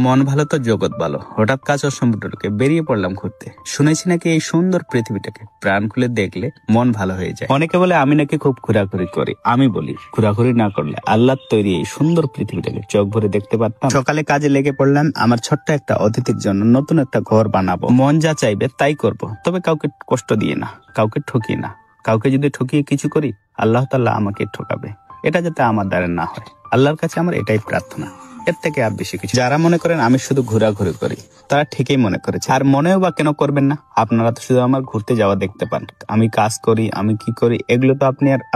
মন ভালো তো জগৎ ভালো। হঠাৎ কাজ সম্পর্কে বেরিয়ে পড়লাম ঘুরতে। শুনেছি নাকি এই সুন্দর পৃথিবীটাকে প্রাণ খুলে দেখলে মন ভালো হয়ে যায়। অনেকে বলে আমি নাকি খুব ঘোরাঘুরি করি। আমি বলি ঘোরাঘুরি না করলে আল্লাহর তৈরি এই সুন্দর পৃথিবীটাকে চোখ ভরে দেখতে পারতাম। সকালে কাজে লেগে পড়লাম। আমার ছোট্ট একটা অতিথির জন্য নতুন একটা ঘর বানাবো। মন যা চাইবে তাই করব, তবে কাউকে কষ্ট দিয়ে না, কাউকে ঠকিয়ে না। কাউকে যদি ঠকিয়ে কিছু করি আল্লাহ তাআলা আমাকে ঠকাবে। এটা যাতে আমার দ্বারা না হয়, আল্লাহর কাছে আমার এটাই প্রার্থনা। এর থেকে আর বেশি কিছু। যারা মনে করেন আমি শুধু ঘোরাঘুরি করি, তারা ঠিকই মনে করেছে। আর মনেও বা কেন করবেন না? আপনারা তো শুধু আমার ঘুরতে যাওয়া দেখতে পান। আমি কাজ করি, আমি কি করি, এগুলো তো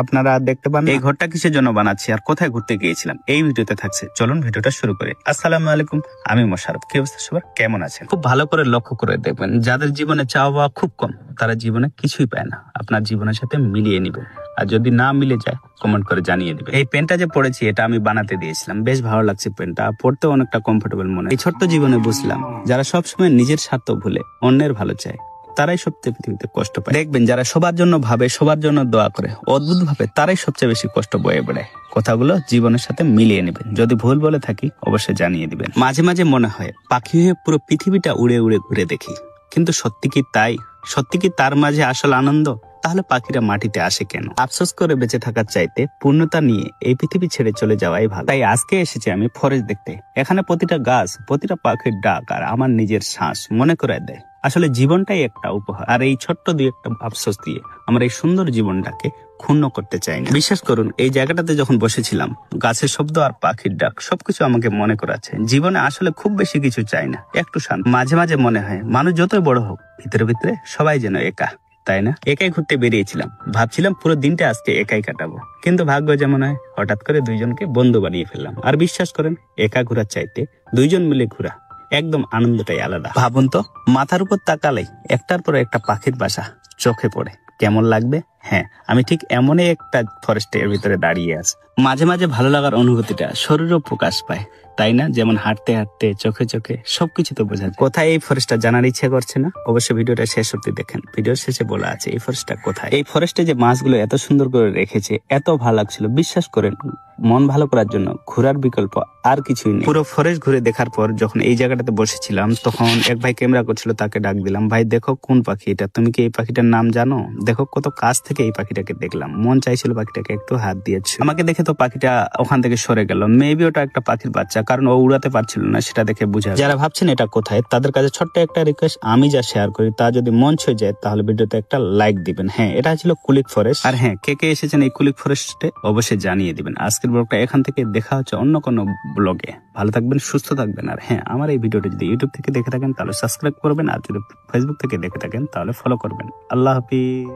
আপনারা আর দেখতে পান। এই ঘরটা কিসের জন্য বানাচ্ছি আর কোথায় ঘুরতে গিয়েছিলাম এই ভিডিওতে থাকছে। চলুন ভিডিওটা শুরু করি। আসসালামু আলাইকুম, আমি মোশাররফ। কি অবস্থা সবার, কেমন আছেন? খুব ভালো করে লক্ষ্য করে দেখবেন, যাদের জীবনে চাওয়া খুব কম তারা জীবনে কিছুই পায় না। আপনার জীবনের সাথে মিলিয়ে নিবে, আর যদি না মিলে যায় কমেন্ট করে জানিয়ে দিবে। এই পেনটা যে পড়েছি এটা আমি বানাতে দিয়েছিলাম, বেশ ভালো লাগছে পেনটা, পড়তে অনেকটা কমফোর্টেবল মনে। এই ছোট্ট জীবনে বুঝলাম যারা সবসময় নিজের স্বার্থ ভুলে অন্যের ভালো চায় তারাই সবচেয়ে পৃথিবীতে কষ্ট পায়। দেখবেন যারা সবার জন্য ভাবে, সবার জন্য দোয়া করে, অদ্ভুত ভাবে তারাই সবচেয়ে বেশি কষ্ট বয়ে বেড়ায়। কথাগুলো জীবনের সাথে মিলিয়ে নেবেন। যদি ভুল বলে থাকি অবশ্যই জানিয়ে দিবেন। মাঝে মাঝে মনে হয় পাখি হয়ে পুরো পৃথিবীটা উড়ে উড়ে ঘুরে দেখি, কিন্তু সত্যি কি তাই? সত্যি কি তার মাঝে আসল আনন্দ? তাহলে পাখিরা মাটিতে আসে কেন? আফসোস করে বেঁচে থাকার চাইতে পূর্ণতা নিয়ে এই পৃথিবী ছেড়ে চলে যাওয়াই ভালো। তাই আজকে এসেছি আমি ফরেস্ট দেখতে। এখানে প্রতিটা গাছ, প্রতিটা পাখির ডাক আর আমার নিজের শ্বাস মনে করে দেয় আসলে জীবনটাই একটা উপহার। আর এই ছোট্ট দুই একটা আফসোস দিয়ে আমার এই সুন্দর জীবনটাকে ক্ষুণ্ণ করতে চাই না। বিশ্বাস করুন, এই জায়গাটাতে যখন বসেছিলাম, গাছের শব্দ আর পাখির ডাক সবকিছু আমাকে মনে করাচ্ছে জীবনে আসলে খুব বেশি কিছু চাই না, একটু শান্ত। মাঝে মাঝে মনে হয় মানুষ যতই বড় হোক, ভিতরে ভিতরে সবাই যেন একা, তাই না? একাই ঘুরতে বেরিয়েছিলাম, ভাবছিলাম পুরো দিনটা আজকে একাই কাটাবো, কিন্তু ভাগ্য যেমন হয় হঠাৎ করে দুইজনকে বন্ধু বানিয়ে ফেললাম। আর বিশ্বাস করেন, একা ঘোরার চাইতে দুইজন মিলে ঘোরা একদম আনন্দটাই আলাদা। ভাবুন তো, মাথার উপর তাকালেই একটার পর একটা পাখির বাসা চোখে পড়ে, কেমন লাগবে? হ্যাঁ, আমি ঠিক এমনই একটা ফরেস্টের ভিতরে দাঁড়িয়ে আছি। মাঝে মাঝে ভালো লাগার অনুভূতিটা শরীরেও প্রকাশ পায়, তাই না? যেমন হাঁটতে হাঁটতে চোখে চোখে সবকিছু তো বোঝা যায়। কোথায় এই ফরেস্টটা জানার ইচ্ছে করছে না? অবশ্যই ভিডিওটা শেষ অবধি দেখেন। ভিডিওর শেষে বলা আছে এই ফরেস্টটা কোথায়। এই ফরেস্টে যে মাছগুলো এত সুন্দর করে রেখেছে, এত ভালো লাগছিল। বিশ্বাস করেন, মন ভালো করার জন্য ঘোরার বিকল্প আর কিছুই নেই। পুরো ফরেস্ট ঘুরে দেখার পর যখন এই জায়গাটাতে বসেছিলাম, তখন এক ভাই ক্যামেরা করছিল, তাকে ডাক দিলাম, ভাই দেখো কোন পাখি এটা, তুমি কি এই পাখিটার নাম জানো? দেখো কত কাছ থেকে এই পাখিটাকে দেখলাম, মন চাইছিল পাখিটাকে একটু হাত দিয়েছে। আমাকে দেখে তো পাখিটা ওখান থেকে সরে গেল। মেবি ওটা একটা পাখির বাচ্চা, কারণ ও উড়াতে পারছিল না, সেটা দেখে বুঝা। যারা ভাবছেন এটা কোথায়, তাদের কাছে ছোট্ট একটা রিকোয়েস্ট, আমি যা শেয়ার করি তা যদি মন ছুঁয়ে যায় তাহলে ভিডিওতে একটা লাইক দিবেন। হ্যাঁ, এটা ছিল কুলিক ফরেস্ট। আর হ্যাঁ, কে কে এসেছেন এই কুলিক ফরেস্টে অবশ্যই জানিয়ে দিবেন। আজকের ব্লগটা এখান থেকে দেখা হচ্ছে অন্য কোনো ব্লগে। ভালো থাকবেন, সুস্থ থাকবেন। আর হ্যাঁ, আমার এই ভিডিওটা যদি ইউটিউব থেকে দেখে থাকেন তাহলে সাবস্ক্রাইব করবেন, আর যদি ফেসবুক থেকে দেখে থাকেন তাহলে ফলো করবেন। আল্লাহ হাফিজ।